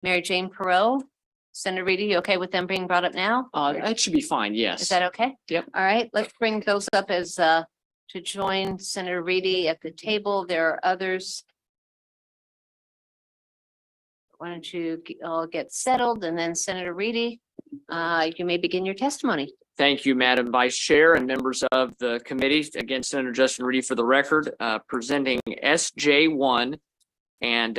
Mary Jane Perot, Senator Reedy, you okay with them being brought up now? That should be fine. Yes. Is that okay? Yep. All right, let's bring those up as to join Senator Reedy at the table. There are others. Why don't you all get settled, and then Senator Reedy, you may begin your testimony. Thank you, Madam Vice Chair and members of the committee. Again, Senator Justin Reedy for the record, presenting SJ1. And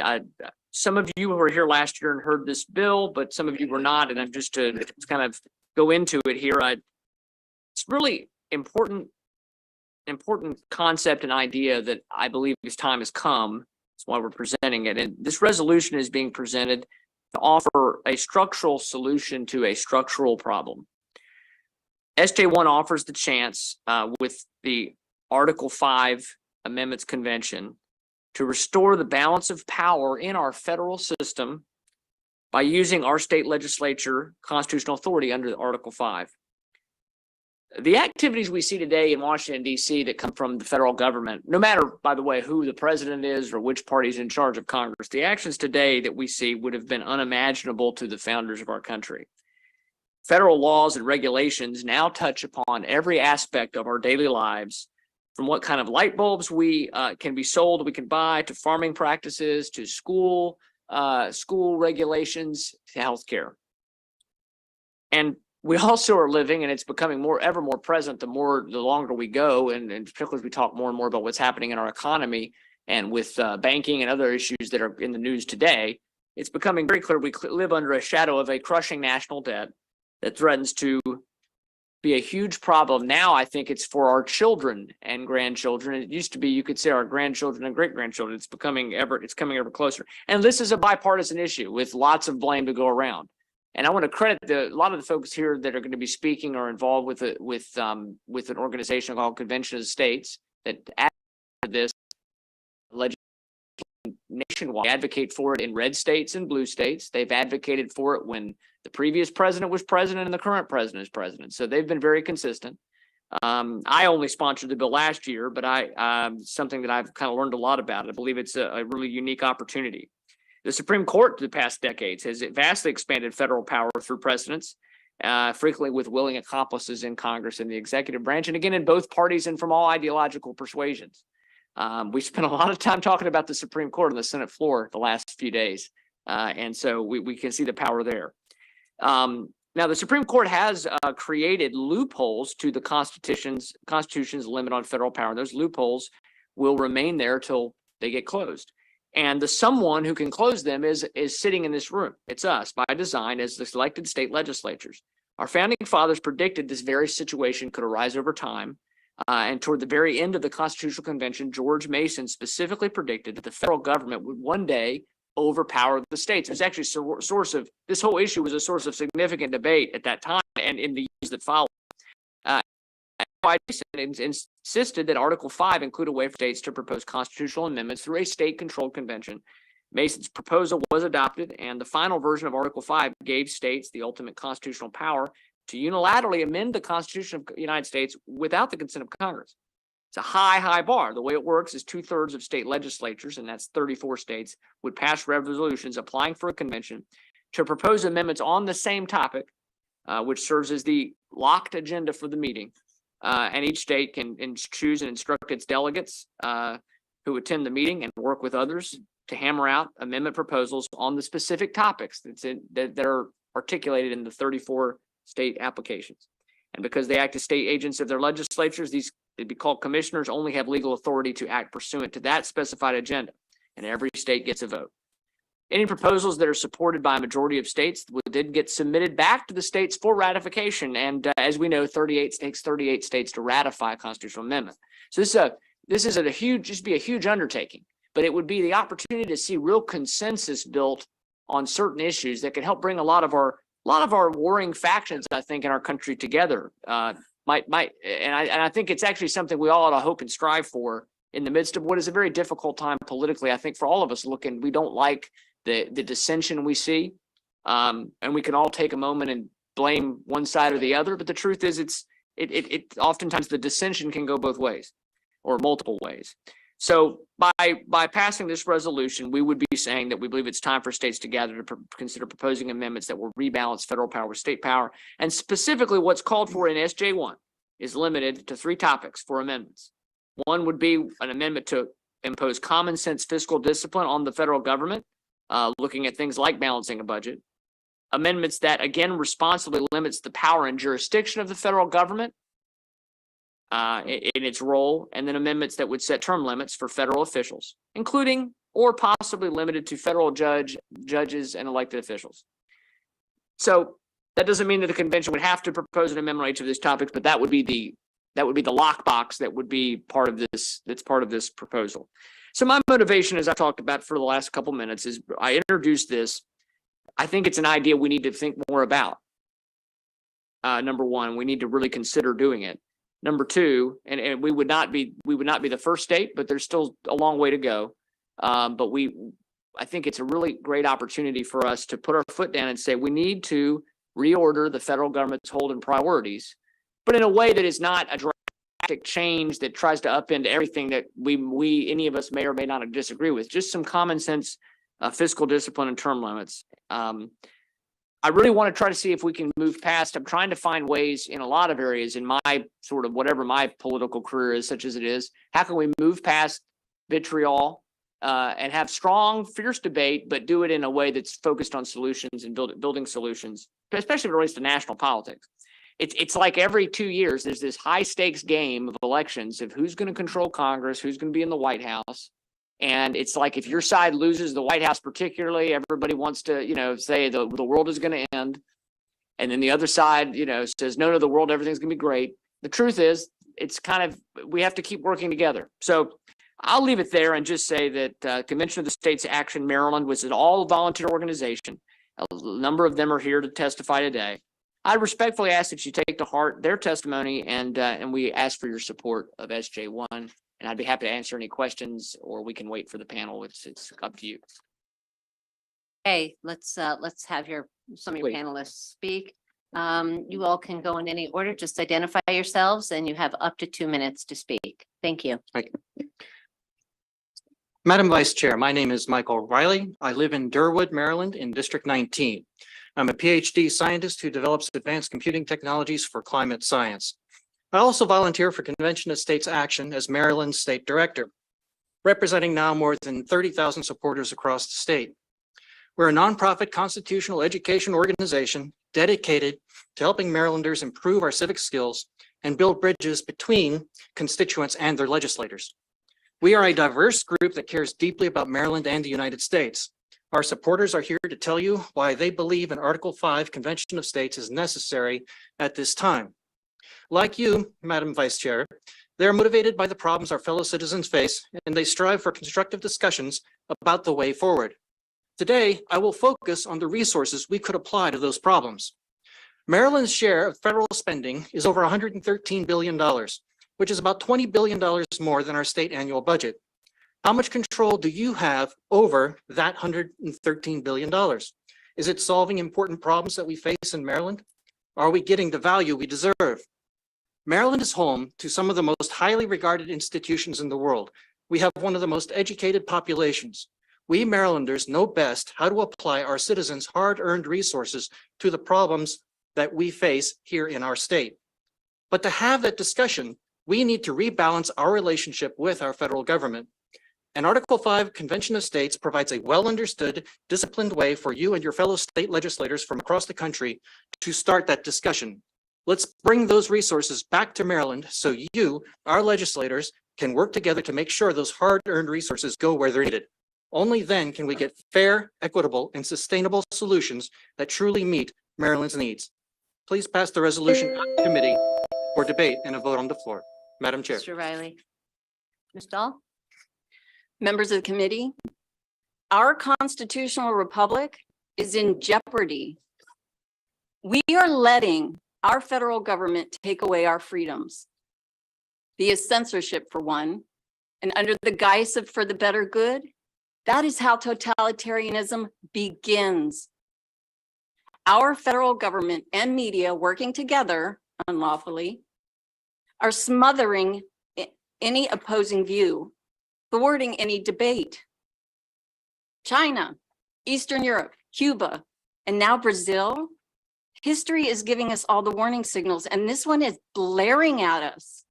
some of you were here last year and heard this bill, but some of you were not. And I'm just to kind of go into it here. It's really important concept and idea that I believe this time has come. That's why we're presenting it. And this resolution is being presented to offer a structural solution to a structural problem. SJ1 offers the chance with the Article 5 Amendments Convention to restore the balance of power in our federal system by using our state legislature constitutional authority under Article 5. The activities we see today in Washington, D.C. that come from the federal government, no matter, by the way, who the president is or which party is in charge of Congress, the actions today that we see would have been unimaginable to the founders of our country. Federal laws and regulations now touch upon every aspect of our daily lives, from what kind of light bulbs we can be sold, we can buy, to farming practices, to school regulations, to healthcare. And we also are living, and it's becoming ever more present the longer we go, and particularly as we talk more and more about what's happening in our economy and with banking and other issues that are in the news today, it's becoming very clear we live under a shadow of a crushing national debt that threatens to be a huge problem. Now, I think it's for our children and grandchildren. It used to be, you could say, our grandchildren and great-grandchildren. It's coming ever closer. And this is a bipartisan issue with lots of blame to go around. And I want to credit a lot of the folks here that are going to be speaking or involved with an organization called Convention of States that advocated this legislation nationwide. They advocate for it in red states and blue states. They've advocated for it when the previous president was president and the current president is president. So they've been very consistent. I only sponsored the bill last year, but something that I've kind of learned a lot about. I believe it's a really unique opportunity. The Supreme Court the past decades has vastly expanded federal power through precedents, frequently with willing accomplices in Congress and the executive branch, and again, in both parties and from all ideological persuasions. We spent a lot of time talking about the Supreme Court on the Senate floor the last few days, and so we can see the power there. Now, the Supreme Court has created loopholes to the Constitution's limit on federal power. Those loopholes will remain there till they get closed. And the someone who can close them is sitting in this room. It's us by design as the elected state legislatures. Our founding fathers predicted this very situation could arise over time. And toward the very end of the Constitutional Convention, George Mason specifically predicted that the federal government would one day overpower the states. It was actually this whole issue was a source of significant debate at that time and in the years that followed. Insisted that Article 5 include a way for states to propose constitutional amendments through a state-controlled convention. Mason's proposal was adopted, and the final version of Article 5 gave states the ultimate constitutional power to unilaterally amend the Constitution of the United States without the consent of Congress. It's a high bar. The way it works is 2/3 of state legislatures, and that's 34 states, would pass resolutions applying for a convention to propose amendments on the same topic, which serves as the locked agenda for the meeting. And each state can choose and instruct its delegates who attend the meeting and work with others to hammer out amendment proposals on the specific topics that are articulated in the 34 state applications. And because they act as state agents of their legislatures, they'd be called commissioners, only have legal authority to act pursuant to that specified agenda, and every state gets a vote. Any proposals that are supported by a majority of states did get submitted back to the states for ratification. And as we know, 38 states to ratify a constitutional amendment. So this is a huge undertaking, but it would be the opportunity to see real consensus built on certain issues that could help bring a lot of our warring factions, I think, in our country together. And I think it's actually something we all ought to hope and strive for in the midst of what is a very difficult time politically. I think for all of us we don't like the dissension we see, and we can all take a moment and blame one side or the other. But the truth is, it oftentimes the dissension can go both ways or multiple ways. So by passing this resolution, we would be saying that we believe it's time for states to gather to consider proposing amendments that will rebalance federal power with state power. And specifically what's called for in SJ1 is limited to 3 topics for amendments. One would be an amendment to impose common sense fiscal discipline on the federal government, looking at things like balancing a budget. Amendments that, again, responsibly limits the power and jurisdiction of the federal government in its role, and then amendments that would set term limits for federal officials, including or possibly limited to federal judges and elected officials. So that doesn't mean that the convention would have to propose an amendment on each of these topics, but that would be the lockbox that would be part of this. That's part of this proposal. So my motivation, as I talked about for the last couple minutes, is I introduced this. I think it's an idea we need to think more about. Number one, we need to really consider doing it. Number two, and we would not be the first state, but there's still a long way to go. But I think it's a really great opportunity for us to put our foot down and say we need to reorder the federal government's hold and priorities, but in a way that is not a drastic change that tries to upend everything that any of us may or may not disagree with. Just some common sense fiscal discipline and term limits. I really want to try to see if we can move past. I'm trying to find ways in a lot of areas in my sort of whatever my political career is, such as it is. How can we move past vitriol and have strong, fierce debate, but do it in a way that's focused on solutions and building solutions, especially if it relates to national politics. It's like every 2 years, there's this high stakes game of elections of who's going to control Congress, who's going to be in the White House. And it's like if your side loses the White House, particularly, everybody wants to, say the world is going to end. And then the other side, says, no, the world, everything's going to be great. The truth is, it's kind of, we have to keep working together. So I'll leave it there and just say that Convention of the States Action Maryland was an all volunteer organization. A number of them are here to testify today. I respectfully ask that you take to heart their testimony and we ask for your support of SJ1. And I'd be happy to answer any questions, or we can wait for the panel. It's up to you. Hey, let's have some of your Please. panelists speak. You all can go in any order. Just identify yourselves, and you have up to 2 minutes to speak. Thank you. Madam Vice Chair, my name is Michael Riley. I live in Durwood, Maryland, in District 19. I'm a PhD scientist who develops advanced computing technologies for climate science. I also volunteer for Convention of States Action as Maryland State Director, representing now more than 30,000 supporters across the state. We're a nonprofit constitutional education organization dedicated to helping Marylanders improve our civic skills and build bridges between constituents and their legislators. We are a diverse group that cares deeply about Maryland and the United States. Our supporters are here to tell you why they believe an Article 5 Convention of States is necessary at this time. Like you, Madam Vice Chair, they are motivated by the problems our fellow citizens face, and they strive for constructive discussions about the way forward. Today, I will focus on the resources we could apply to those problems. Maryland's share of federal spending is over $113 billion, which is about $20 billion more than our state annual budget. How much control do you have over that $113 billion? Is it solving important problems that we face in Maryland? Are we getting the value we deserve? Maryland is home to some of the most highly regarded institutions in the world. We have one of the most educated populations. We Marylanders know best how to apply our citizens' hard-earned resources to the problems that we face here in our state. But to have that discussion, we need to rebalance our relationship with our federal government. An Article 5 Convention of States provides a well-understood, disciplined way for you and your fellow state legislators from across the country to start that discussion. Let's bring those resources back to Maryland so you, our legislators, can work together to make sure those hard-earned resources go where they're needed. Only then can we get fair, equitable, and sustainable solutions that truly meet Maryland's needs. Please pass the resolution to the committee for debate and a vote on the floor. Madam Chair. Mr. Riley. Ms. Dahl? Members of the committee, our constitutional republic is in jeopardy. We are letting our federal government take away our freedoms via censorship, for one, and under the guise of for the better good. That is how totalitarianism begins. Our federal government and media working together unlawfully are smothering any opposing view. thwarting any debate. China, Eastern Europe, Cuba, and now Brazil. History is giving us all the warning signals, and this one is blaring at us.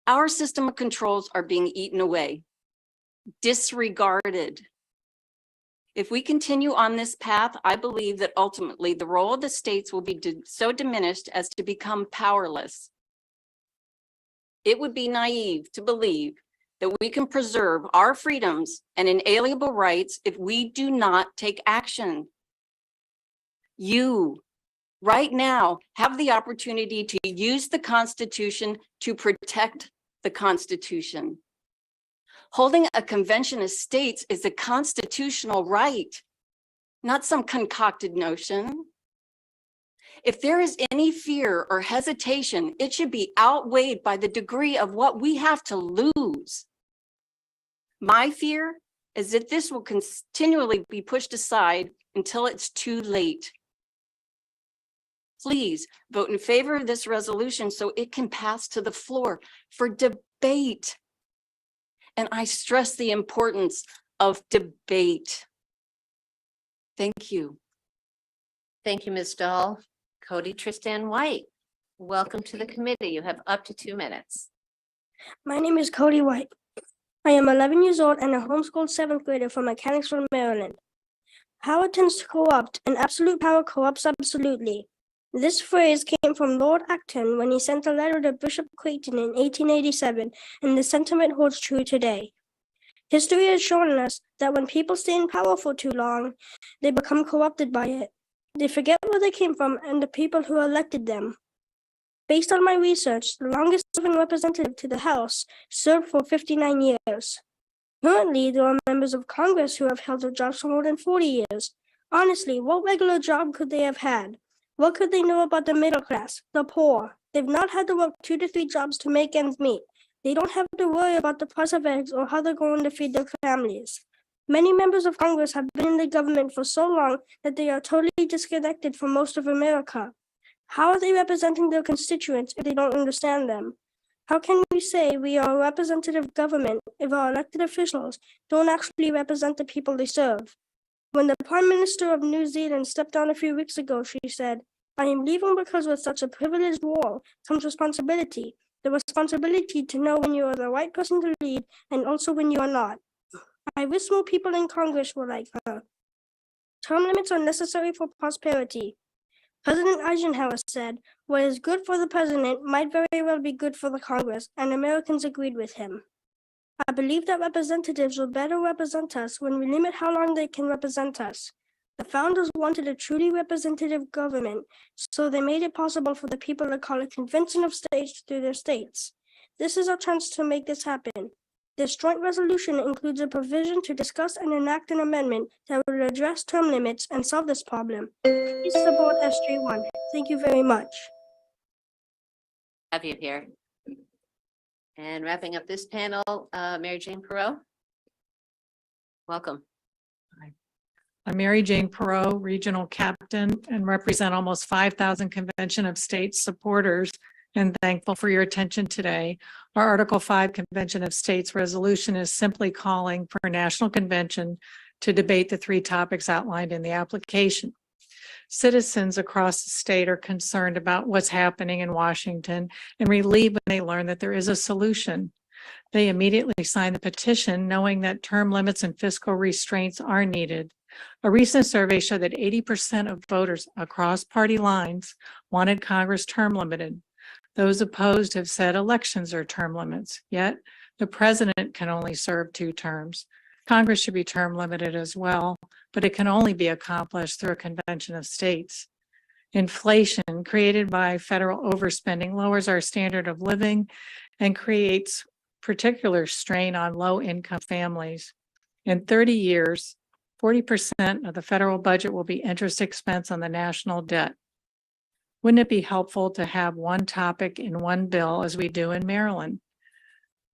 Our system of controls are being eaten away, disregarded. If we continue on this path, I believe that ultimately the role of the states will be so diminished as to become powerless. It would be naive to believe that we can preserve our freedoms and inalienable rights if we do not take action. You, right now, have the opportunity to use the Constitution to protect the Constitution. Holding a convention of states is a constitutional right, not some concocted notion. If there is any fear or hesitation, it should be outweighed by the degree of what we have to lose. My fear is that this will continually be pushed aside until it's too late. Please vote in favor of this resolution so it can pass to the floor for debate. And I stress the importance of debate. Thank you. Thank you, Ms. Dahl. Cody Tristan White, welcome to the committee. You have up to 2 minutes. My name is Cody White. I am 11 years old and a homeschooled 7th grader from Mechanicsville, Maryland. Power tends to co-opt, and absolute power co-opts absolutely. This phrase came from Lord Acton when he sent a letter to Bishop Creighton in 1887, and the sentiment holds true today. History has shown us that when people stay in power for too long, they become co-opted by it. They forget where they came from and the people who elected them. Based on my research, the longest serving representative to the House served for 59 years. Currently, there are members of Congress who have held their jobs for more than 40 years. Honestly, what regular job could they have had? What could they know about the middle class, the poor? They've not had to work 2 to 3 jobs to make ends meet. They don't have to worry about the price of eggs or how they're going to feed their families. Many members of Congress have been in the government for so long that they are totally disconnected from most of America. How are they representing their constituents if they don't understand them? How can we say we are a representative government if our elected officials don't actually represent the people they serve? When the Prime Minister of New Zealand stepped down a few weeks ago, she said, "I am leaving because with such a privileged role comes responsibility. The responsibility to know when you are the right person to lead and also when you are not." I wish more people in Congress were like her. Term limits are necessary for prosperity. President Eisenhower said, "What is good for the president might very well be good for the Congress," and Americans agreed with him. I believe that representatives will better represent us when we limit how long they can represent us. The founders wanted a truly representative government, so they made it possible for the people to call a convention of states through their states. This is our chance to make this happen. This joint resolution includes a provision to discuss and enact an amendment that will address term limits and solve this problem. Please support SJ1. Thank you very much. Have you here. And wrapping up this panel, Mary Jane Perot. Welcome. I'm Mary Jane Perot, Regional Captain, and represent almost 5,000 Convention of States supporters, and thankful for your attention today. Our Article 5 Convention of States resolution is simply calling for a national convention to debate the 3 topics outlined in the application. Citizens across the state are concerned about what's happening in Washington and relieved when they learn that there is a solution. They immediately sign the petition knowing that term limits and fiscal restraints are needed. A recent survey showed that 80% of voters across party lines wanted Congress term limited. Those opposed have said elections are term limits, yet the president can only serve 2 terms. Congress should be term limited as well, but it can only be accomplished through a convention of states. Inflation created by federal overspending lowers our standard of living and creates particular strain on low-income families. In 30 years, 40% of the federal budget will be interest expense on the national debt. Wouldn't it be helpful to have one topic in one bill as we do in Maryland?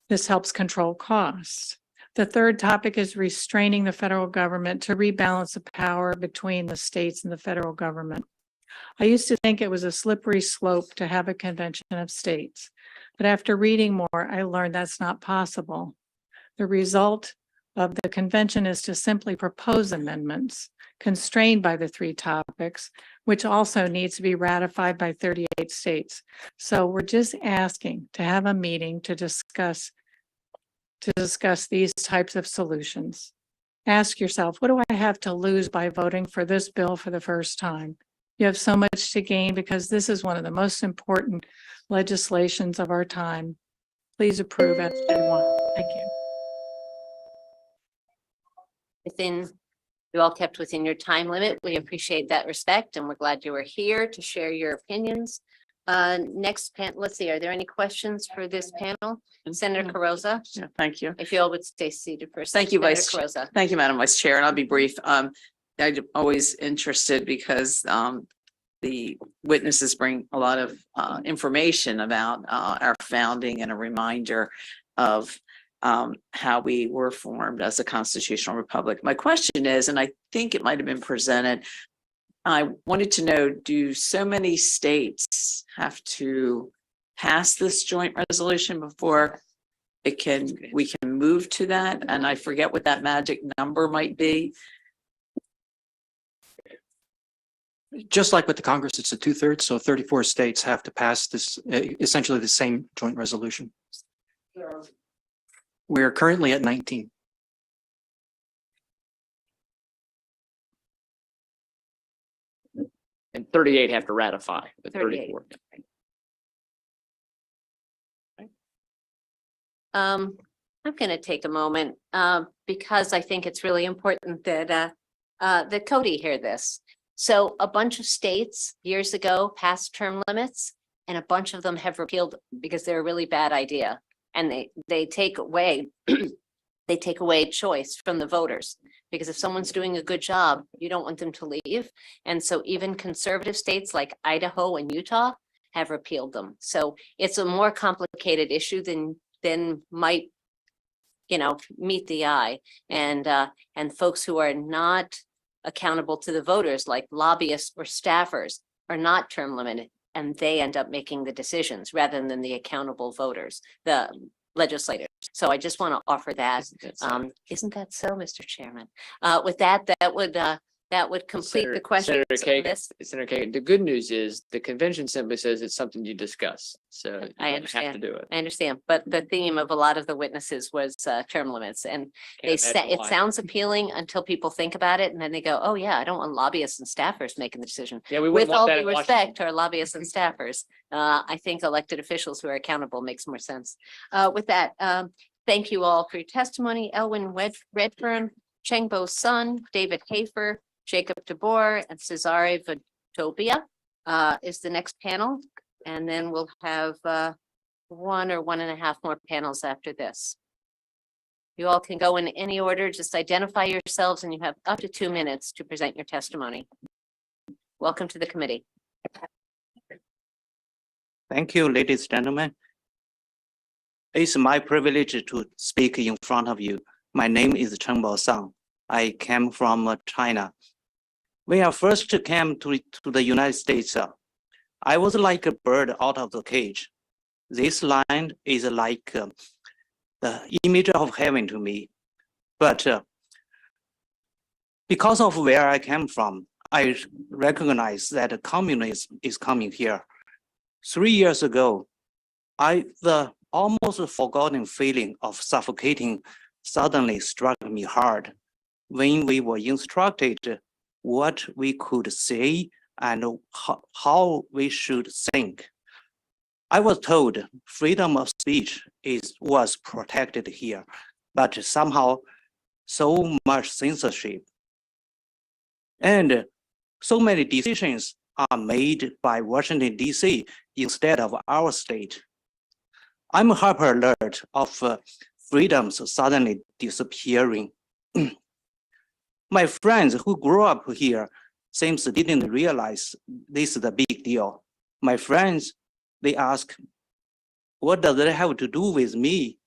This helps control costs. The third topic is restraining the federal government to rebalance the power between the states and the federal government. I used to think it was a slippery slope to have a convention of states, but after reading more, I learned that's not possible. The result of the convention is to simply propose amendments constrained by the three topics, which also needs to be ratified by 38 states. So we're just asking to have a meeting to discuss these types of solutions. Ask yourself, what do I have to lose by voting for this bill for the first time? You have so much to gain because this is one of the most important legislations of our time. Please approve SB1. Thank you. You all kept within your time limit. We appreciate that respect and we're glad you were here to share your opinions. Next, let's see, are there any questions for this panel? Senator Carozza, Yeah, thank you. if you all would stay seated for a Thank you, second. Vice Senator Carozza. Thank you, Madam Vice Chair, and I'll be brief. I'm always interested because the witnesses bring a lot of information about our founding and a reminder of how we were formed as a constitutional republic. My question is, and I think it might have been presented, I wanted to know, do so many states have to pass this joint resolution before we can move to that? And I forget what that magic number might be. Just like with the Congress, it's a 2/3, so 34 states have to pass this, essentially the same joint resolution. We're currently at 19. And 38 have to ratify, but 38. 34. I'm going to take a moment because I think it's really important that Cody hear this. So a bunch of states years ago passed term limits and a bunch of them have repealed because they're a really bad idea. And they take away choice from the voters, because if someone's doing a good job, you don't want them to leave. And so even conservative states like Idaho and Utah have repealed them. So it's a more complicated issue than might, meet the eye. And folks who are not accountable to the voters, like lobbyists or staffers, are not term limited, and they end up making the decisions rather than the accountable voters, the legislators. So I just want to offer that. Isn't that so, Mr. Chairman? With that would complete the questions. Senator on this. Senator Kagan, the good news is the convention simply says it's something you discuss. So you I don't have to understand. do it. I understand, but the theme of a lot of the witnesses was term limits, and Can't imagine it why. sounds appealing until people think about it, and then they go, oh yeah, I don't want lobbyists and staffers making the decision. Yeah, we With wouldn't want all that due in Washington. respect to our lobbyists and staffers, I think elected officials who are accountable makes more sense. With that, thank you all for your testimony. Elwin Redfern, Chengbo's son, David Hafer, Jacob DeBoer, and Cesare Vitopia is the next panel. And then we'll have 1 or 1.5 more panels after this. You all can go in any order, just identify yourselves and you have up to 2 minutes to present your testimony. Welcome to the committee. Thank you, ladies and gentlemen. It's my privilege to speak in front of you. My name is Chenbo Sang. I came from China. When I first came to the United States, I was like a bird out of the cage. This land is like the image of heaven to me. But because of where I came from, I recognize that communism is coming here. 3 years ago, the almost forgotten feeling of suffocating suddenly struck me hard when we were instructed what we could say and how we should think. I was told freedom of speech was protected here, but somehow so much censorship. And so many decisions are made by Washington, D.C. instead of our state. I'm hyper alert of freedoms suddenly disappearing. My friends who grew up here seems didn't realize this is a big deal. My friends, they ask, what does it have to do with me?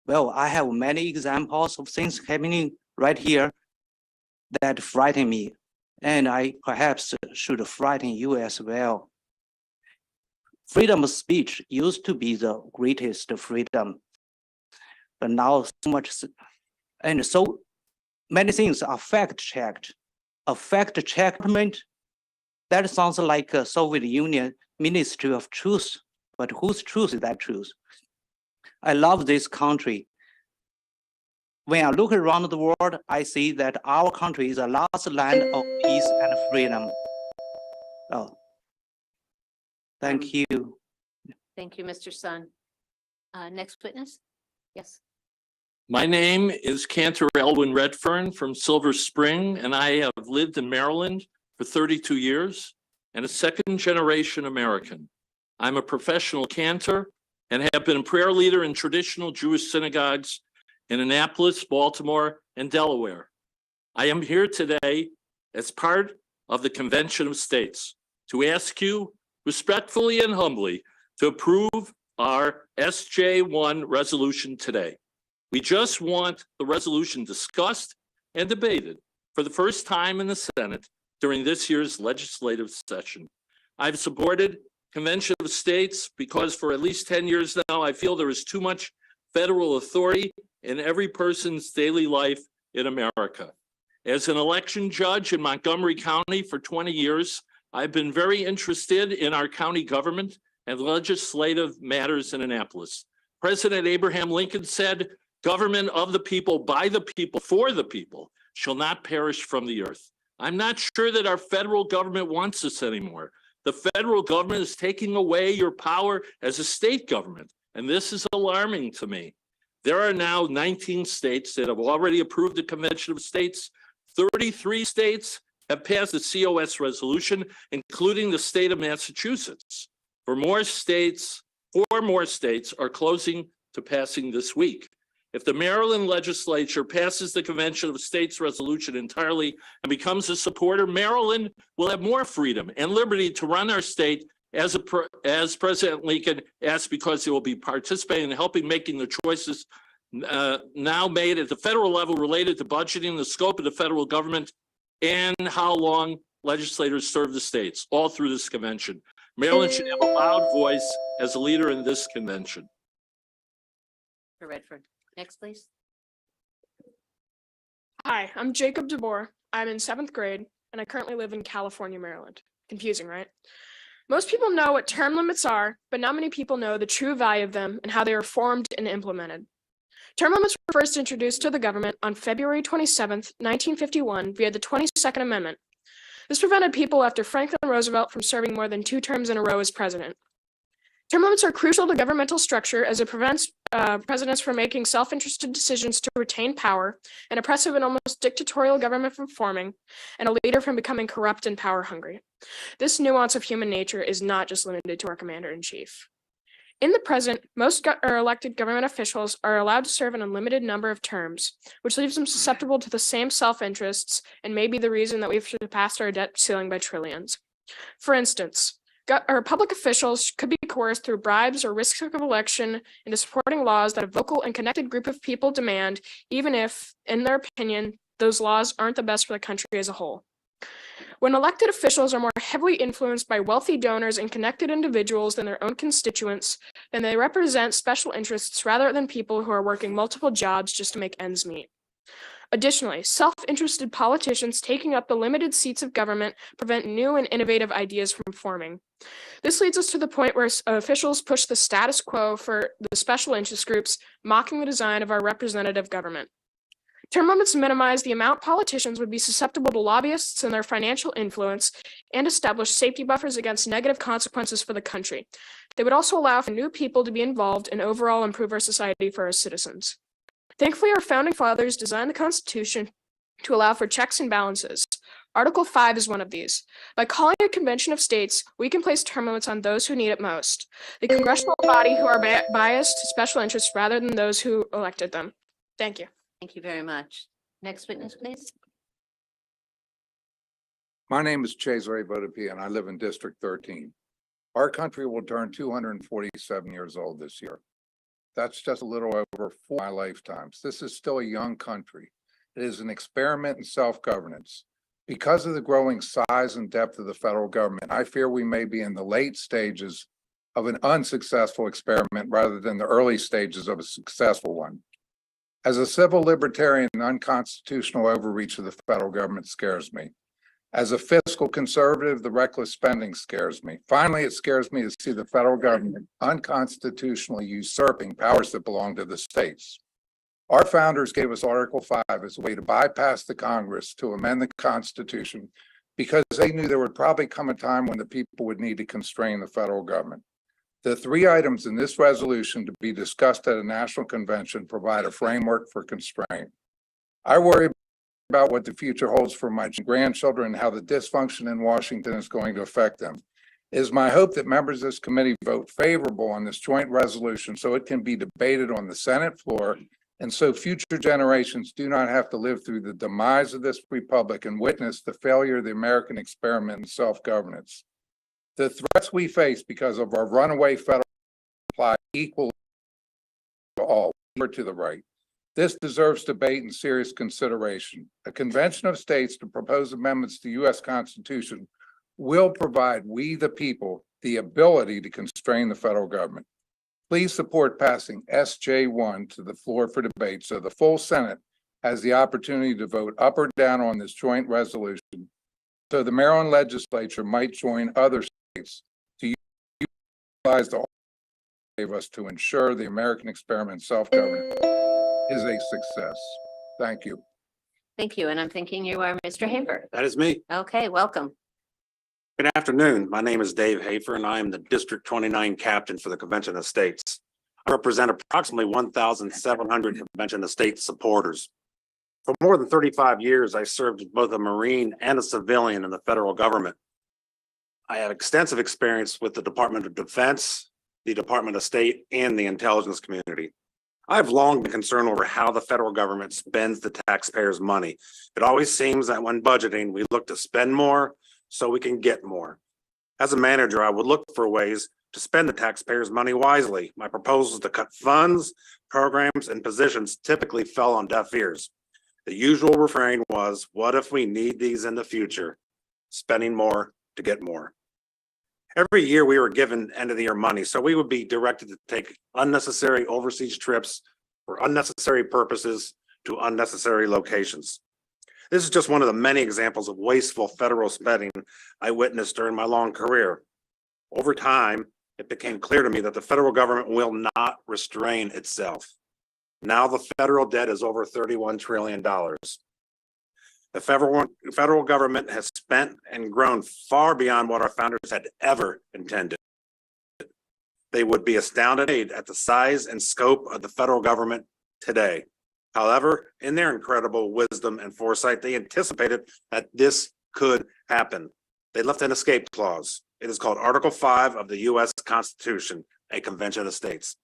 Well, I have many examples of things happening right here that frighten me, and I perhaps should frighten you as well. Freedom of speech used to be the greatest freedom, but now so much And so many things are fact-checked. A fact-checkment, that sounds like a Soviet Union Ministry of Truth, but whose truth is that truth? I love this country. When I look around the world, I see that our country is the last land of peace and freedom. Oh, thank you. Thank you, Mr. Sun. Next witness? Yes. My name is Cantor Elwin Redfern from Silver Spring, and I have lived in Maryland for 32 years and a second-generation American. I'm a professional cantor and have been a prayer leader in traditional Jewish synagogues in Annapolis, Baltimore, and Delaware. I am here today as part of the Convention of States to ask you respectfully and humbly to approve our SJ1 resolution today. We just want the resolution discussed and debated for the first time in the Senate during this year's legislative session. I've supported Convention of States because for at least 10 years now, I feel there is too much federal authority in every person's daily life in America. As an election judge in Montgomery County for 20 years, I've been very interested in our county government and legislative matters in Annapolis. President Abraham Lincoln said, "Government of the people, by the people, for the people, shall not perish from the earth." I'm not sure that our federal government wants this anymore. The federal government is taking away your power as a state government, and this is alarming to me. There are now 19 states that have already approved the Convention of States. 33 states have passed the COS resolution, including the state of Massachusetts. Four more states are closing to passing this week. If the Maryland legislature passes the Convention of States resolution entirely and becomes a supporter, Maryland will have more freedom and liberty to run our state as President Lincoln asked, because they will be participating in helping making the choices now made at the federal level related to budgeting, the scope of the federal government, and how long legislators serve the states, all through this convention. Maryland should have a loud voice as a leader in this convention. For Redford. Next, please. Hi, I'm Jacob DeBoer. I'm in 7th grade, and I currently live in California, Maryland. Confusing, right? Most people know what term limits are, but not many people know the true value of them and how they are formed and implemented. Term limits were first introduced to the government on February 27th, 1951 via the 22nd Amendment. This prevented people after Franklin Roosevelt from serving more than 2 terms in a row as president. Term limits are crucial to governmental structure as it prevents presidents from making self-interested decisions to retain power, an oppressive and almost dictatorial government from forming, and a leader from becoming corrupt and power-hungry. This nuance of human nature is not just limited to our commander-in-chief. In the present, most elected government officials are allowed to serve an unlimited number of terms, which leaves them susceptible to the same self-interests and may be the reason that we've surpassed our debt ceiling by trillions. For instance, our public officials could be coerced through bribes or risks of election into supporting laws that a vocal and connected group of people demand, even if, in their opinion, those laws aren't the best for the country as a whole. When elected officials are more heavily influenced by wealthy donors and connected individuals than their own constituents, then they represent special interests rather than people who are working multiple jobs just to make ends meet. Additionally, self-interested politicians taking up the limited seats of government prevent new and innovative ideas from forming. This leads us to the point where officials push the status quo for the special interest groups, mocking the design of our representative government. Term limits minimize the amount politicians would be susceptible to lobbyists and their financial influence, and establish safety buffers against negative consequences for the country. They would also allow for new people to be involved and overall improve our society for our citizens. Thankfully, our founding fathers designed the Constitution to allow for checks and balances. Article 5 is one of these. By calling a convention of states, we can place term limits on those who need it most, the congressional body who are biased to special interests rather than those who elected them. Thank you. Thank you very much. Next witness, please. My name is Cesare Bodapi, and I live in District 13. Our country will turn 247 years old this year. That's just a little over 4 of my lifetimes. This is still a young country. It is an experiment in self-governance. Because of the growing size and depth of the federal government, I fear we may be in the late stages of an unsuccessful experiment rather than the early stages of a successful one. As a civil libertarian, unconstitutional overreach of the federal government scares me. As a fiscal conservative, the reckless spending scares me. Finally, it scares me to see the federal government unconstitutionally usurping powers that belong to the states. Our founders gave us Article 5 as a way to bypass the Congress to amend the Constitution because they knew there would probably come a time when the people would need to constrain the federal government. The 3 items in this resolution to be discussed at a national convention provide a framework for constraint. I worry about what the future holds for my grandchildren and how the dysfunction in Washington is going to affect them. It is my hope that members of this committee vote favorable on this joint resolution so it can be debated on the Senate floor and so future generations do not have to live through the demise of this republic and witness the failure of the American experiment in self-governance. The threats we face because of our runaway federal apply equally to all, or to the right. This deserves debate and serious consideration. A convention of states to propose amendments to the U.S. Constitution will provide we the people the ability to constrain the federal government. Please support passing SJ1 to the floor for debate so the full Senate has the opportunity to vote up or down on this joint resolution so the Maryland legislature might join other states to utilize the gave us to ensure the American experiment in self-governance is a success. Thank you. Thank you. And I'm thinking you are Mr. Hafer. That is me. Okay, welcome. Good afternoon. My name is Dave Hafer and I am the District 29 captain for the Convention of States. I represent approximately 1,700 Convention of States supporters. For more than 35 years, I served as both a Marine and a civilian in the federal government. I had extensive experience with the Department of Defense, the Department of State, and the intelligence community. I've long been concerned over how the federal government spends the taxpayers' money. It always seems that when budgeting, we look to spend more so we can get more. As a manager, I would look for ways to spend the taxpayers' money wisely. My proposals to cut funds, programs, and positions typically fell on deaf ears. The usual refrain was, what if we need these in the future? Spending more to get more. Every year we were given end of the year money, so we would be directed to take unnecessary overseas trips for unnecessary purposes to unnecessary locations. This is just one of the many examples of wasteful federal spending I witnessed during my long career. Over time, it became clear to me that the federal government will not restrain itself. Now the federal debt is over $31 trillion. The federal government has spent and grown far beyond what our founders had ever intended. They would be astounded at the size and scope of the federal government today. However, in their incredible wisdom and foresight, they anticipated that this could happen. They left an escape clause. It is called Article 5 of the U.S. Constitution, a Convention of States.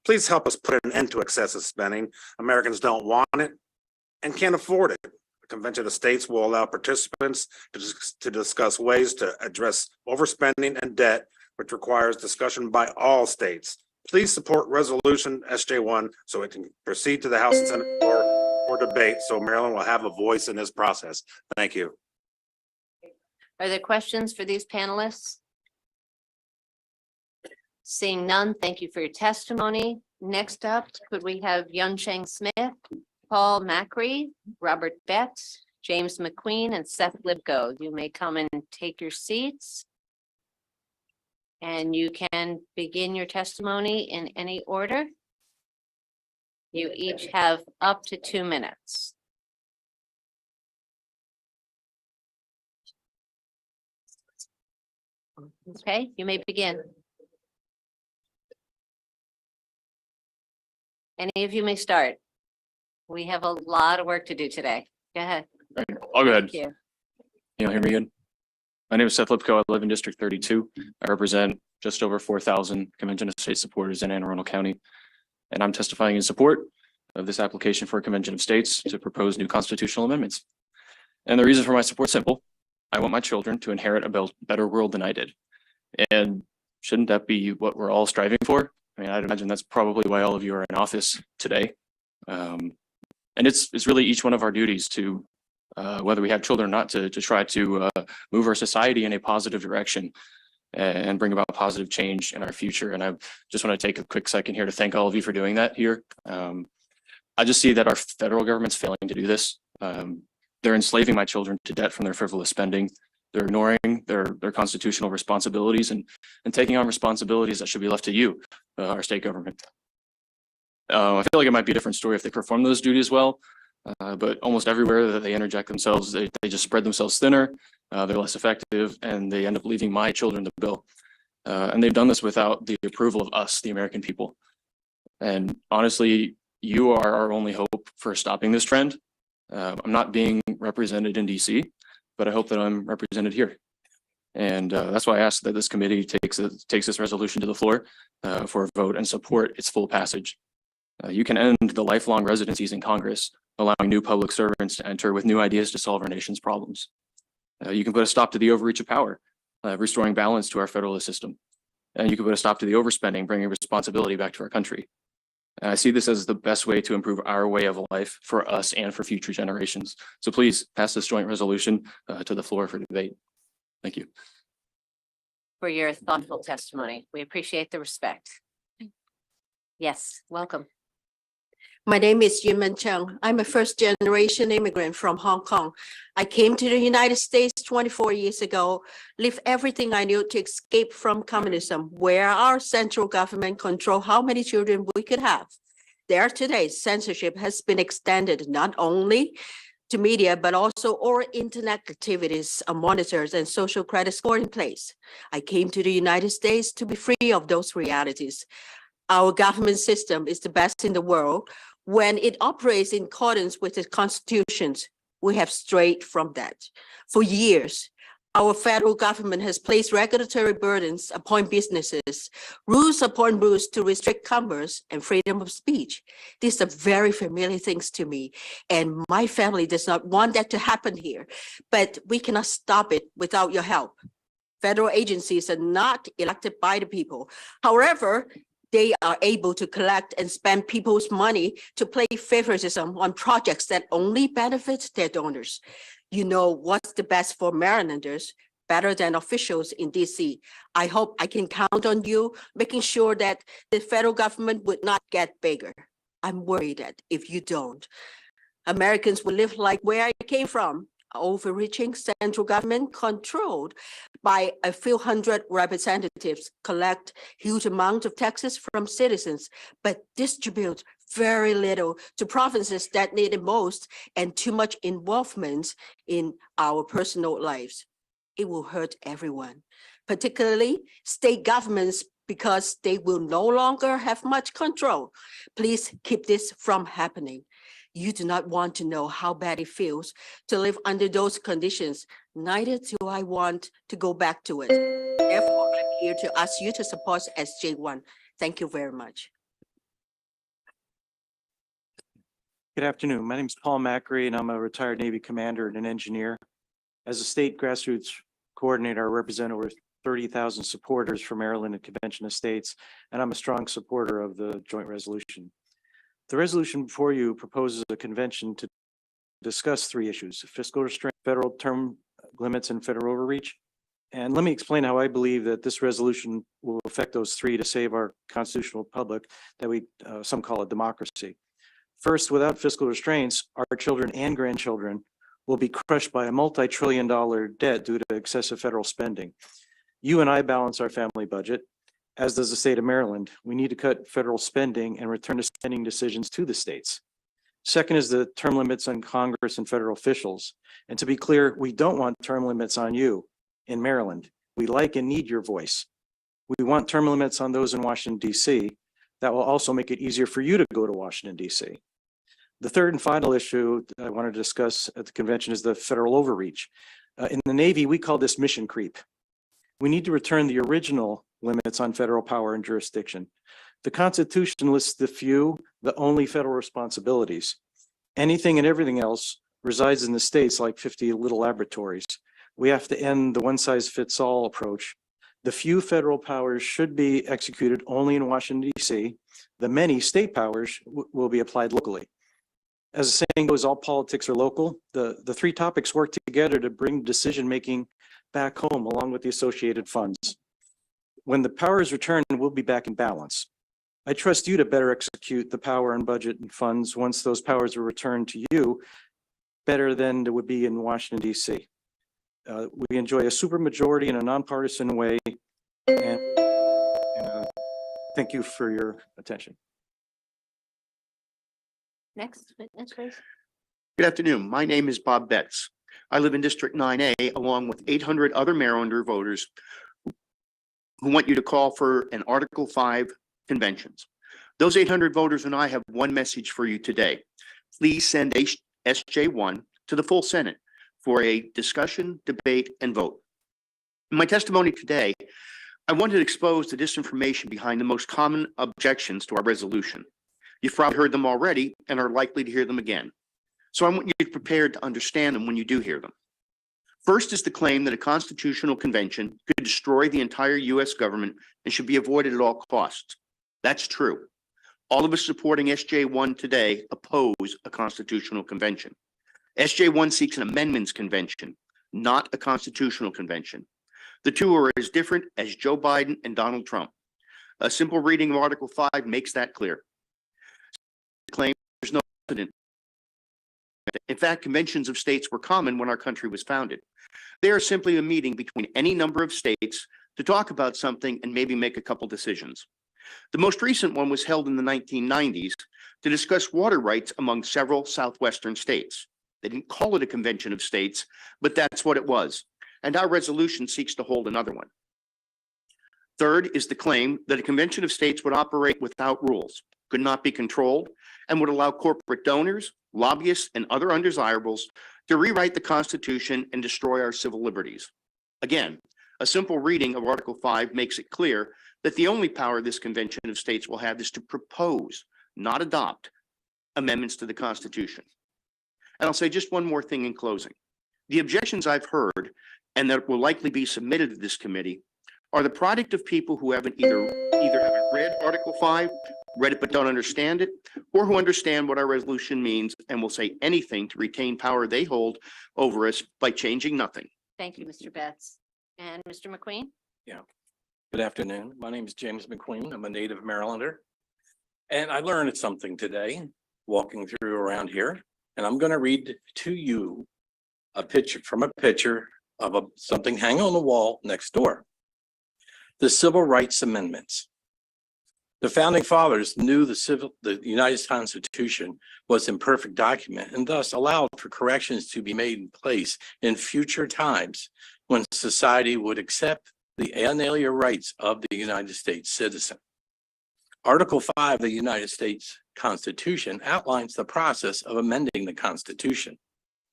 Please help us put an end to excessive spending. Americans don't want it and can't afford it. The Convention of States will allow participants to discuss ways to address overspending and debt, which requires discussion by all states. Please support Resolution SJ1 so it can proceed to the House and Senate floor for debate, so Maryland will have a voice in this process. Thank you. Are there questions for these panelists? Seeing none, thank you for your testimony. Next up, could we have Yun Chang Smith, Paul Macri, Robert Betts, James McQueen, and Seth Lipko? You may come and take your seats. And you can begin your testimony in any order. You each have up to 2 minutes. Okay, you may begin. Any of you may start. We have a lot of work to do today. Go ahead. I'll go ahead. Thank you. You'll hear me good? My name is Seth Lipko. I live in District 32. I represent just over 4,000 Convention of State supporters in Anne Arundel County. And I'm testifying in support of this application for a Convention of States to propose new constitutional amendments. And the reason for my support is simple. I want my children to inherit a better world than I did. And shouldn't that be what we're all striving for? I mean, I'd imagine that's probably why all of you are in office today. And it's really each one of our duties to, whether we have children or not, to try to move our society in a positive direction and bring about positive change in our future. And I just want to take a quick second here to thank all of you for doing that here. I just see that our federal government's failing to do this. They're enslaving my children to debt from their frivolous spending. They're ignoring their constitutional responsibilities and taking on responsibilities that should be left to you, our state government. I feel like it might be a different story if they perform those duties well, but almost everywhere that they interject themselves, they just spread themselves thinner, they're less effective, and they end up leaving my children the bill. And they've done this without the approval of us, the American people. And honestly, you are our only hope for stopping this trend. I'm not being represented in DC, but I hope that I'm represented here. And that's why I ask that this committee takes this resolution to the floor for a vote and support its full passage. You can end the lifelong residencies in Congress, allowing new public servants to enter with new ideas to solve our nation's problems. You can put a stop to the overreach of power, restoring balance to our federalist system. And you can put a stop to the overspending, bringing responsibility back to our country. And I see this as the best way to improve our way of life for us and for future generations. So please pass this joint resolution to the floor for debate. Thank you. For your thoughtful testimony. We appreciate the respect. Yes, welcome. My name is Yunmen Cheng. I'm a first-generation immigrant from Hong Kong. I came to the United States 24 years ago, left everything I knew to escape from communism, where our central government controlled how many children we could have. There today, censorship has been extended not only to media, but also all internet activities are monitored and social credit score in place. I came to the United States to be free of those realities. Our government system is the best in the world. When it operates in accordance with the constitutions, we have strayed from that. For years, our federal government has placed regulatory burdens upon businesses, rules upon rules to restrict commerce and freedom of speech. These are very familiar things to me, and my family does not want that to happen here, but we cannot stop it without your help. Federal agencies are not elected by the people. However, they are able to collect and spend people's money to play favoritism on projects that only benefit their donors. You know what's the best for Marylanders, better than officials in DC. I hope I can count on you, making sure that the federal government would not get bigger. I'm worried that if you don't, Americans will live like where I came from, overreaching central government controlled by a few hundred representatives, collect huge amount of taxes from citizens, but distribute very little to provinces that need it most, and too much involvement in our personal lives. It will hurt everyone, particularly state governments, because they will no longer have much control. Please keep this from happening. You do not want to know how bad it feels to live under those conditions. Neither do I want to go back to it. Therefore, I'm here to ask you to support SJ1. Thank you very much. Good afternoon. My name is Paul Macri, and I'm a retired Navy commander and an engineer. As a state grassroots coordinator, I represent over 30,000 supporters for Maryland and Convention of States, and I'm a strong supporter of the joint resolution. The resolution before you proposes a convention to discuss three issues: fiscal restraint, federal term limits, and federal overreach. And let me explain how I believe that this resolution will affect those three to save our constitutional republic that we some call a democracy. First, without fiscal restraints, our children and grandchildren will be crushed by a multi-trillion-dollar debt due to excessive federal spending. You and I balance our family budget, as does the state of Maryland. We need to cut federal spending and return to spending decisions to the states. Second is the term limits on Congress and federal officials. And to be clear, we don't want term limits on you in Maryland. We like and need your voice. We want term limits on those in Washington, D.C. That will also make it easier for you to go to Washington, D.C. The third and final issue I want to discuss at the convention is the federal overreach. In the Navy, we call this mission creep. We need to return the original limits on federal power and jurisdiction. The Constitution lists the few, the only federal responsibilities. Anything and everything else resides in the states like 50 little laboratories. We have to end the one-size-fits-all approach. The few federal powers should be executed only in Washington, D.C. The many state powers will be applied locally. As the saying goes, all politics are local. The three topics work together to bring decision-making back home along with the associated funds. When the power is returned, we'll be back in balance. I trust you to better execute the power and budget and funds once those powers are returned to you, better than it would be in Washington, D.C. We enjoy a supermajority in a nonpartisan way. And thank you for your attention. Next witness, please. Good afternoon. My name is Bob Betts. I live in District 9A along with 800 other Marylander voters who want you to call for an Article 5 conventions. Those 800 voters and I have one message for you today. Please send SJ1 to the full Senate for a discussion, debate, and vote. In my testimony today, I wanted to expose the disinformation behind the most common objections to our resolution. You've probably heard them already and are likely to hear them again. So I want you to be prepared to understand them when you do hear them. First is the claim that a constitutional convention could destroy the entire US government and should be avoided at all costs. That's true. All of us supporting SJ1 today oppose a constitutional convention. SJ1 seeks an amendments convention, not a constitutional convention. The two are as different as Joe Biden and Donald Trump. A simple reading of Article 5 makes that clear. Claim there's no precedent. In fact, conventions of states were common when our country was founded. They are simply a meeting between any number of states to talk about something and maybe make a couple decisions. The most recent one was held in the 1990s to discuss water rights among several southwestern states. They didn't call it a convention of states, but that's what it was. And our resolution seeks to hold another one. Third is the claim that a convention of states would operate without rules, could not be controlled, and would allow corporate donors, lobbyists, and other undesirables to rewrite the Constitution and destroy our civil liberties. Again, a simple reading of Article 5 makes it clear that the only power this convention of states will have is to propose, not adopt, amendments to the Constitution. And I'll say just one more thing in closing. The objections I've heard and that will likely be submitted to this committee are the product of people who haven't either haven't read Article 5, read it but don't understand it, or who understand what our resolution means and will say anything to retain power they hold over us by changing nothing. Thank you, Mr. Betts. And Mr. McQueen? Yeah. Good afternoon. My name is James McQueen. I'm a native Marylander. And I learned something today walking through around here. And I'm going to read to you a picture of something hanging on the wall next door. The Civil Rights Amendments. The founding fathers knew the United States Constitution was an imperfect document and thus allowed for corrections to be made in place in future times when society would accept the inalienable rights of the United States citizen. Article 5 of the United States Constitution outlines the process of amending the Constitution.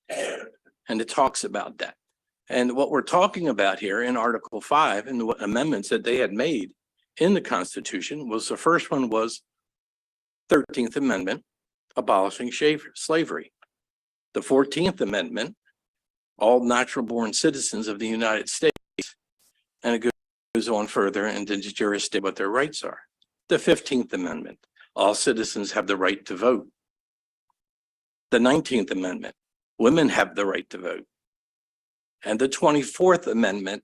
And it talks about that. And what we're talking about here in Article 5 and the amendments that they had made in the Constitution was the first one was 13th Amendment, abolishing slavery. The 14th Amendment, all natural born citizens of the United States. And it goes on further into jurisdiction what their rights are. The 15th Amendment, all citizens have the right to vote. The 19th Amendment, women have the right to vote. And the 24th Amendment,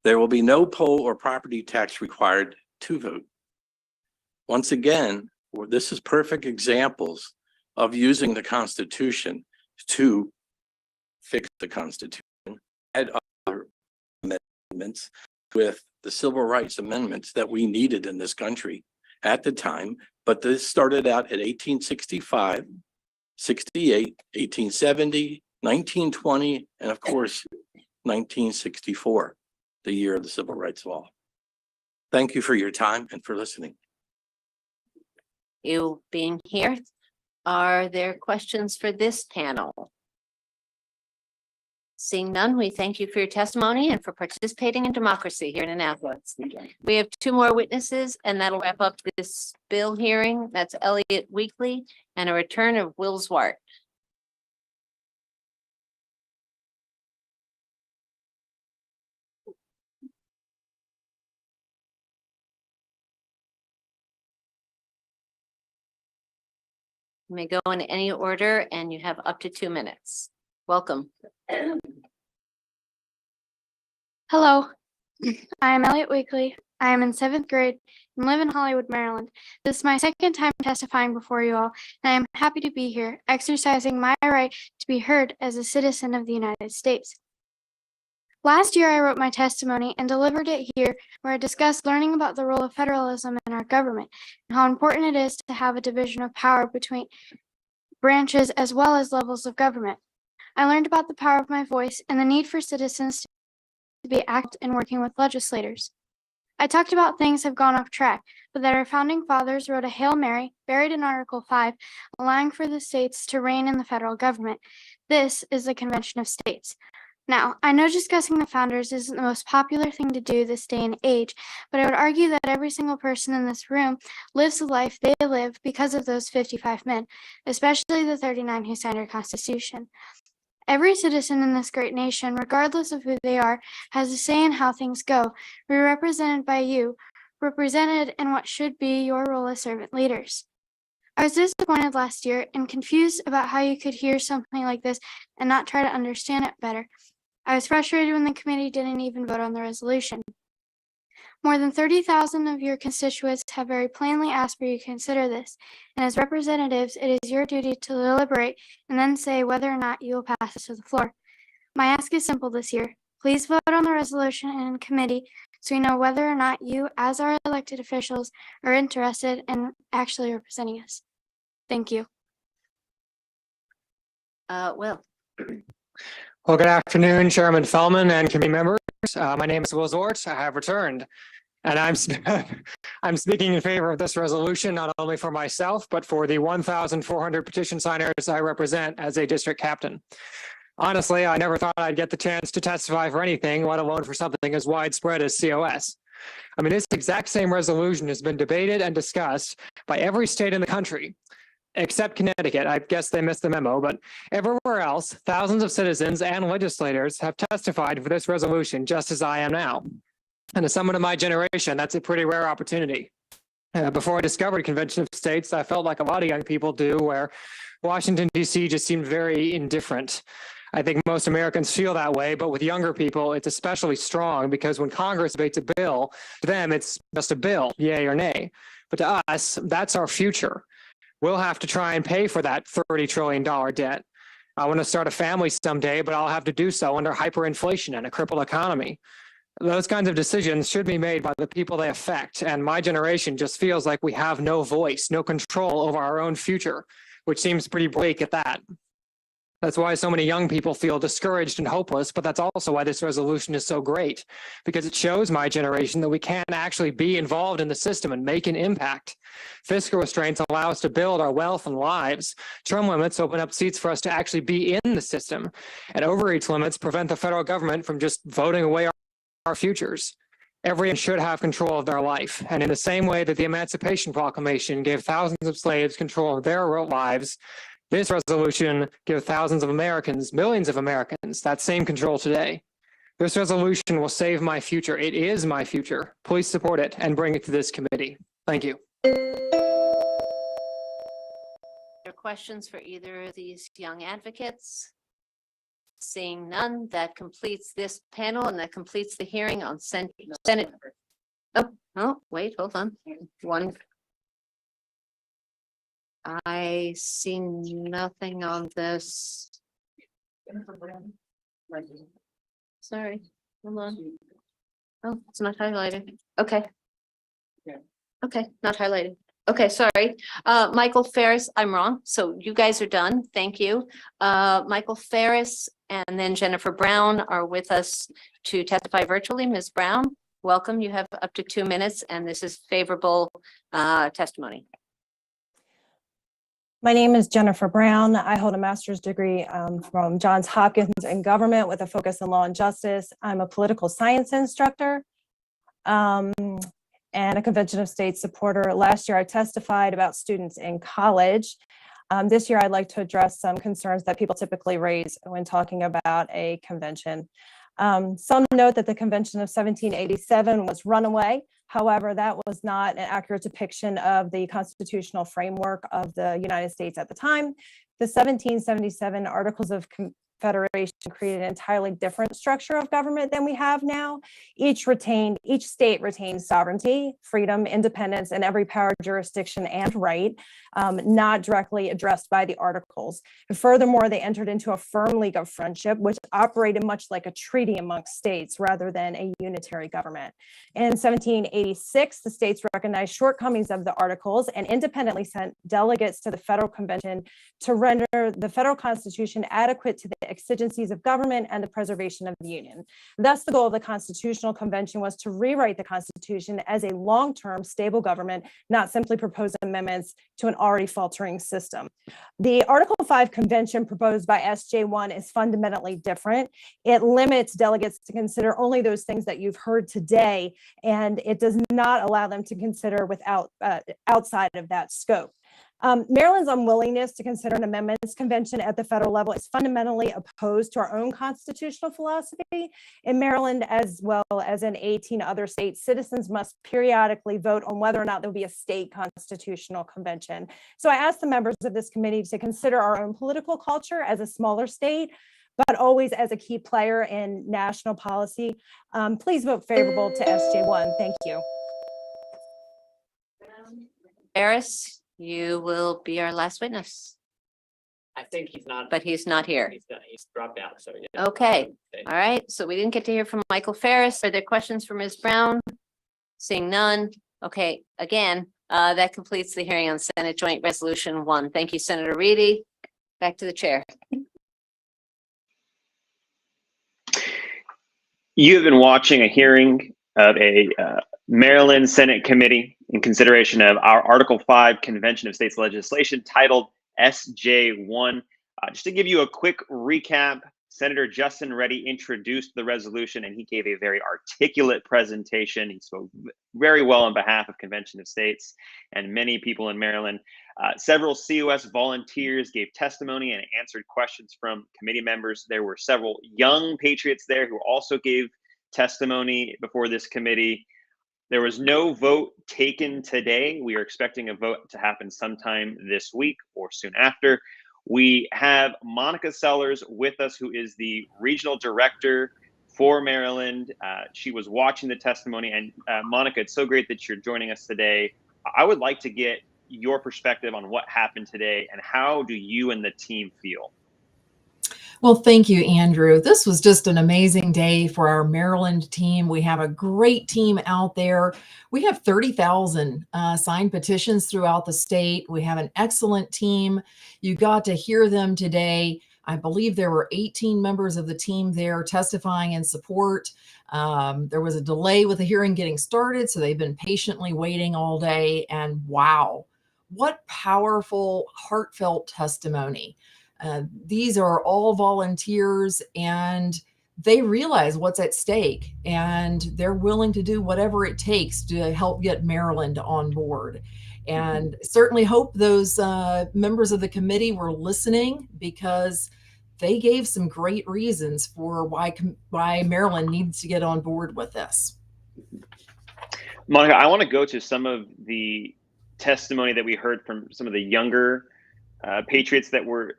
there will be no poll or property tax required to vote. Once again, this is perfect examples of using the Constitution to fix the Constitution. Add other amendments with the Civil Rights Amendments that we needed in this country at the time, but this started out at 1865, 68, 1870, 1920, and of course, 1964, the year of the Civil Rights Law. Thank you for your time and for listening. You being here, are there questions for this panel? Seeing none, we thank you for your testimony and for participating in democracy here in Annapolis. We have two more witnesses and that'll wrap up this bill hearing. That's Elliot Weekly and a return of Will Zwart. You may go in any order and you have up to 2 minutes. Welcome. Hello, I'm Elliot Weekly. I am in 7th grade and live in Hollywood, Maryland. This is my second time testifying before you all, and I am happy to be here, exercising my right to be heard as a citizen of the United States. Last year, I wrote my testimony and delivered it here, where I discussed learning about the role of federalism in our government and how important it is to have a division of power between branches as well as levels of government. I learned about the power of my voice and the need for citizens to be active in working with legislators. I talked about things have gone off track, but that our founding fathers wrote a Hail Mary buried in Article 5, allowing for the states to reign in the federal government. This is the Convention of States. Now, I know discussing the founders isn't the most popular thing to do this day and age, but I would argue that every single person in this room lives the life they live because of those 55 men, especially the 39 who signed our Constitution. Every citizen in this great nation, regardless of who they are, has a say in how things go. We're represented by you, represented in what should be your role as servant leaders. I was disappointed last year and confused about how you could hear something like this and not try to understand it better. I was frustrated when the committee didn't even vote on the resolution. More than 30,000 of your constituents have very plainly asked for you to consider this, and as representatives, it is your duty to deliberate and then say whether or not you will pass this to the floor. My ask is simple this year. Please vote on the resolution in committee so we know whether or not you, as our elected officials, are interested in actually representing us. Thank you. Will. Well, good afternoon, Chairman Fellman and committee members. My name is Will Zort. I have returned, and I'm speaking in favor of this resolution, not only for myself, but for the 1,400 petition signers I represent as a district captain. Honestly, I never thought I'd get the chance to testify for anything, let alone for something as widespread as COS. I mean, this exact same resolution has been debated and discussed by every state in the country, except Connecticut. I guess they missed the memo, but everywhere else, thousands of citizens and legislators have testified for this resolution, just as I am now. And as someone of my generation, that's a pretty rare opportunity. Before I discovered Convention of States, I felt like a lot of young people do, where Washington, D.C. just seemed very indifferent. I think most Americans feel that way, but with younger people, it's especially strong because when Congress debates a bill, to them, it's just a bill, yay or nay. But to us, that's our future. We'll have to try and pay for that $30 trillion debt. I want to start a family someday, but I'll have to do so under hyperinflation and a crippled economy. Those kinds of decisions should be made by the people they affect, and my generation just feels like we have no voice, no control over our own future, which seems pretty bleak at that. That's why so many young people feel discouraged and hopeless, but that's also why this resolution is so great, because it shows my generation that we can actually be involved in the system and make an impact. Fiscal restraints allow us to build our wealth and lives. Term limits open up seats for us to actually be in the system, and overreach limits prevent the federal government from just voting away our futures. Everyone should have control of their life, and in the same way that the Emancipation Proclamation gave thousands of slaves control of their lives, this resolution gives thousands of Americans, millions of Americans, that same control today. This resolution will save my future. It is my future. Please support it and bring it to this committee. Thank you. Are questions for either of these young advocates? Seeing none, that completes this panel and that completes the hearing on Senate. Oh, wait, hold on. One. I see nothing on this. Sorry, hold on. Oh, it's not highlighted. Okay. Okay, not highlighted. Okay, sorry. Michael Ferris, I'm wrong. So you guys are done. Thank you. Michael Ferris and then Jennifer Brown are with us to testify virtually. Ms. Brown, welcome. You have up to 2 minutes and this is favorable testimony. My name is Jennifer Brown. I hold a master's degree from Johns Hopkins in government with a focus in law and justice. I'm a political science instructor and a Convention of States supporter. Last year, I testified about students in college. This year, I'd like to address some concerns that people typically raise when talking about a convention. Some note that the Convention of 1787 was runaway. However, that was not an accurate depiction of the constitutional framework of the United States at the time. The 1777 Articles of Confederation created an entirely different structure of government than we have now. Each state retained sovereignty, freedom, independence, and every power, jurisdiction, and right, not directly addressed by the Articles. And furthermore, they entered into a firm league of friendship, which operated much like a treaty amongst states rather than a unitary government. In 1786, the states recognized shortcomings of the Articles and independently sent delegates to the Federal Convention to render the federal constitution adequate to the exigencies of government and the preservation of the Union. Thus, the goal of the Constitutional Convention was to rewrite the Constitution as a long-term stable government, not simply propose amendments to an already faltering system. The Article 5 Convention proposed by SJ1 is fundamentally different. It limits delegates to consider only those things that you've heard today, and it does not allow them to consider outside of that scope. Maryland's unwillingness to consider an amendments convention at the federal level is fundamentally opposed to our own constitutional philosophy. In Maryland, as well as in 18 other states, citizens must periodically vote on whether or not there will be a state constitutional convention. So I ask the members of this committee to consider our own political culture as a smaller state, but always as a key player in national policy. Please vote favorable to SJ1. Thank you. Harris, you will be our last witness, I think he's not. but he's not here. He's dropped out, so yeah. Okay, all right. So we didn't get to hear from Michael Ferris. Are there questions for Ms. Brown? Seeing none. Okay, again, that completes the hearing on Senate Joint Resolution 1. Thank you, Senator Reedy. Back to the chair. You have been watching a hearing of a Maryland Senate committee in consideration of our Article 5 Convention of States legislation titled SJ1. Just to give you a quick recap, Senator Justin Reddy introduced the resolution and he gave a very articulate presentation. He spoke very well on behalf of Convention of States and many people in Maryland. Several COS volunteers gave testimony and answered questions from committee members. There were several young patriots there who also gave testimony before this committee. There was no vote taken today. We are expecting a vote to happen sometime this week or soon after. We have Monica Sellers with us, who is the regional director for Maryland. She was watching the testimony. And Monica, it's so great that you're joining us today. I would like to get your perspective on what happened today and how do you and the team feel? Well, thank you, Andrew. This was just an amazing day for our Maryland team. We have a great team out there. We have 30,000 signed petitions throughout the state. We have an excellent team. You got to hear them today. I believe there were 18 members of the team there testifying in support. There was a delay with the hearing getting started, so they've been patiently waiting all day. And wow, what powerful, heartfelt testimony. These are all volunteers and they realize what's at stake and they're willing to do whatever it takes to help get Maryland on board. And certainly hope those members of the committee were listening because they gave some great reasons for why Maryland needs to get on board with this. Monica, I want to go to some of the testimony that we heard from some of the younger patriots that were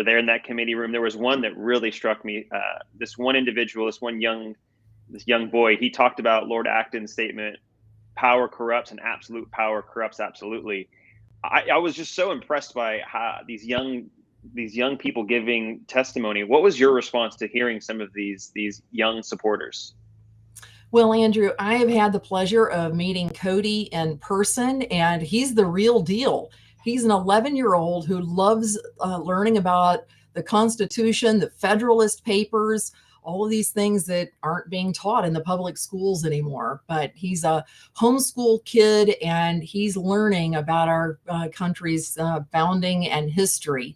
there in that committee room. There was one that really struck me. This one individual, this young boy, he talked about Lord Acton's statement, "Power corrupts and absolute power corrupts absolutely." I was just so impressed by how these young people giving testimony. What was your response to hearing some of these young supporters? Well, Andrew, I have had the pleasure of meeting Cody in person, and he's the real deal. He's an 11-year-old who loves learning about the Constitution, the Federalist Papers, all of these things that aren't being taught in the public schools anymore. But he's a homeschool kid, and he's learning about our country's founding and history.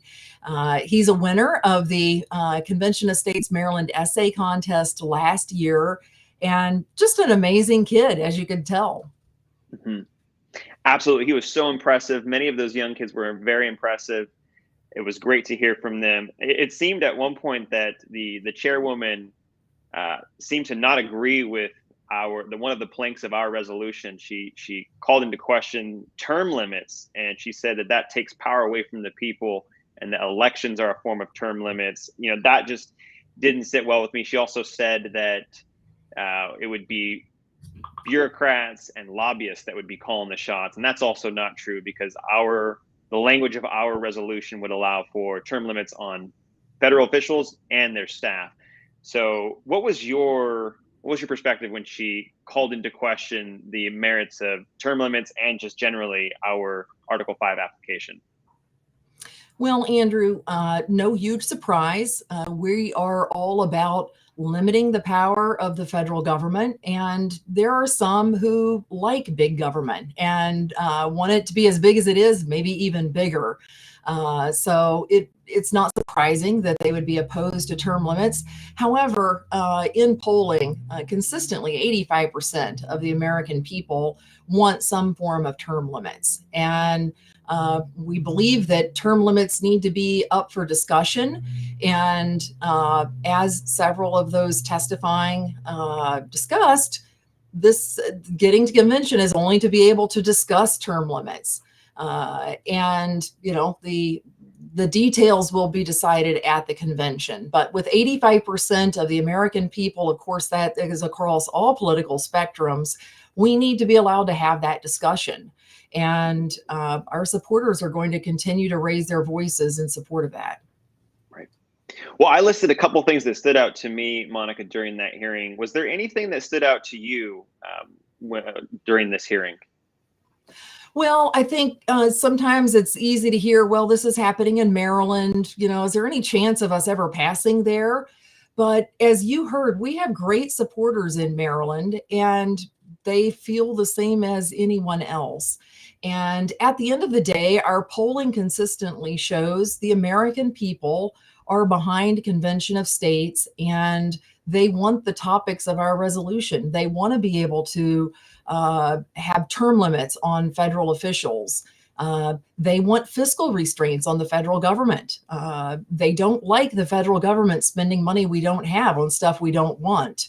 He's a winner of the Convention of States Maryland Essay Contest last year, and just an amazing kid, as you could tell. Mm-hmm. Absolutely. He was so impressive. Many of those young kids were very impressive. It was great to hear from them. It seemed at one point that the chairwoman seemed to not agree with one of the planks of our resolution. She called into question term limits, and she said that takes power away from the people and the elections are a form of term limits. You know, that just didn't sit well with me. She also said that it would be bureaucrats and lobbyists that would be calling the shots, and that's also not true because the language of our resolution would allow for term limits on federal officials and their staff. So what was your perspective when she called into question the merits of term limits and just generally our Article 5 application? Well, Andrew, no huge surprise. We are all about limiting the power of the federal government. And there are some who like big government and want it to be as big as it is, maybe even bigger. So it's not surprising that they would be opposed to term limits. However, in polling, consistently 85% of the American people want some form of term limits. And we believe that term limits need to be up for discussion. And as several of those testifying discussed, this getting to convention is only to be able to discuss term limits. And, you know, the details will be decided at the convention. But with 85% of the American people, of course, that is across all political spectrums, we need to be allowed to have that discussion. And our supporters are going to continue to raise their voices in support of that. Right. Well, I listed a couple things that stood out to me, Monica, during that hearing. Was there anything that stood out to you during this hearing? Well, I think sometimes it's easy to hear, well, this is happening in Maryland. You know, is there any chance of us ever passing there? But as you heard, we have great supporters in Maryland, and they feel the same as anyone else. And at the end of the day, our polling consistently shows the American people are behind Convention of States, and they want the topics of our resolution. They want to be able to have term limits on federal officials. They want fiscal restraints on the federal government. They don't like the federal government spending money we don't have on stuff we don't want.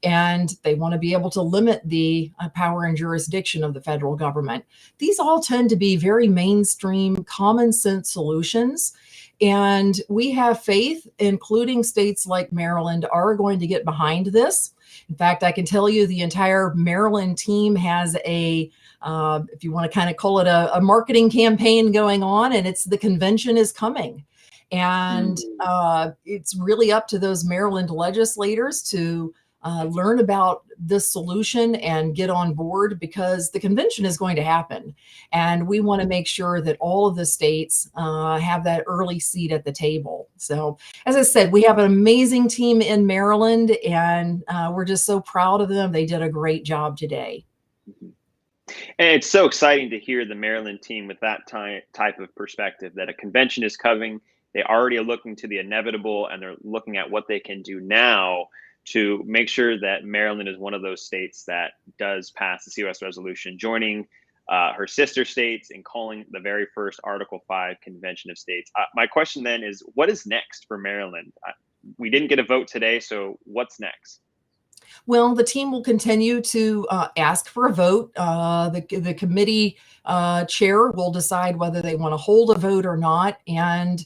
And they want to be able to limit the power and jurisdiction of the federal government. These all tend to be very mainstream, common sense solutions. And we have faith, including states like Maryland, are going to get behind this. In fact, I can tell you the entire Maryland team has a, if you want to kind of call it a marketing campaign going on, and it's the convention is coming. And it's really up to those Maryland legislators to learn about this solution and get on board, because the convention is going to happen. And we want to make sure that all of the states have that early seat at the table. So as I said, we have an amazing team in Maryland, and we're just so proud of them. They did a great job today. And it's so exciting to hear the Maryland team with that type of perspective, that a convention is coming. They already are looking to the inevitable, and they're looking at what they can do now to make sure that Maryland is one of those states that does pass the COS resolution, joining her sister states and calling the very first Article 5 Convention of States. My question then is, what is next for Maryland? We didn't get a vote today, so what's next? Well, the team will continue to ask for a vote. The committee chair will decide whether they want to hold a vote or not. And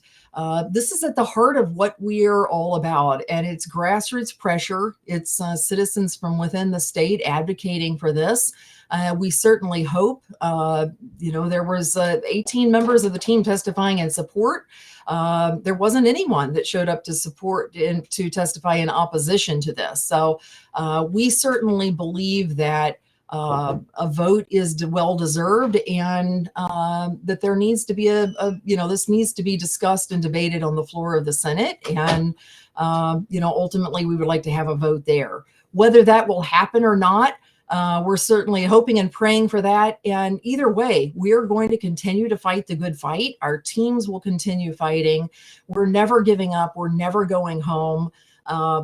this is at the heart of what we're all about. And it's grassroots pressure. It's citizens from within the state advocating for this. We certainly hope, there was 18 members of the team testifying in support. There wasn't anyone that showed up to support and to testify in opposition to this. So we certainly believe that a vote is well deserved, and that there needs to be this needs to be discussed and debated on the floor of the Senate. And, ultimately we would like to have a vote there. Whether that will happen or not, we're certainly hoping and praying for that. And either way, we're going to continue to fight the good fight. Our teams will continue fighting. We're never giving up. We're never going home.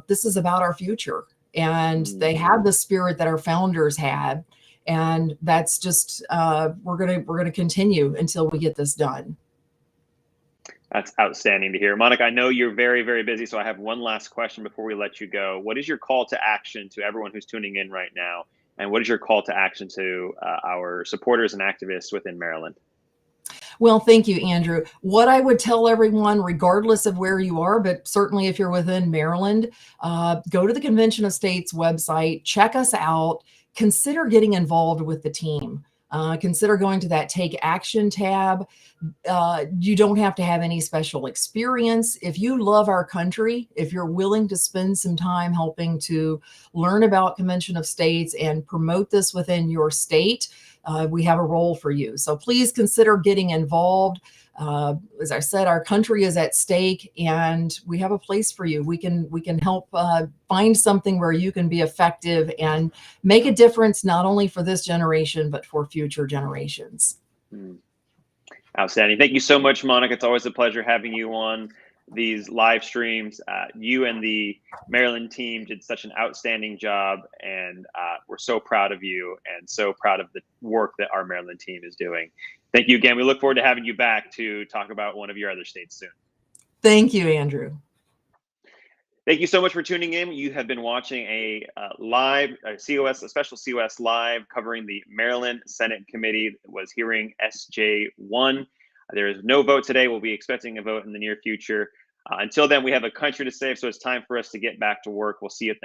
This is about our future. And they have the spirit that our founders had. And that's just, we're going to continue until we get this done. That's outstanding to hear. Monica, I know you're very, very busy, so I have one last question before we let you go. What is your call to action to everyone who's tuning in right now? And what is your call to action to our supporters and activists within Maryland? Well, thank you, Andrew. What I would tell everyone, regardless of where you are, but certainly if you're within Maryland, go to the Convention of States website, check us out, consider getting involved with the team. Consider going to that Take Action tab. You don't have to have any special experience. If you love our country, if you're willing to spend some time helping to learn about Convention of States and promote this within your state, we have a role for you. So please consider getting involved. As I said, our country is at stake, and we have a place for you. We can help find something where you can be effective and make a difference, not only for this generation, but for future generations. Outstanding. Thank you so much, Monica. It's always a pleasure having you on these live streams. You and the Maryland team did such an outstanding job, and we're so proud of you and so proud of the work that our Maryland team is doing. Thank you again. We look forward to having you back to talk about one of your other states soon. Thank you, Andrew. Thank you so much for tuning in. You have been watching a special COS live covering the Maryland Senate Committee that was hearing SJ1. There is no vote today. We'll be expecting a vote in the near future. Until then, we have a country to save, so it's time for us to get back to work. We'll see you at the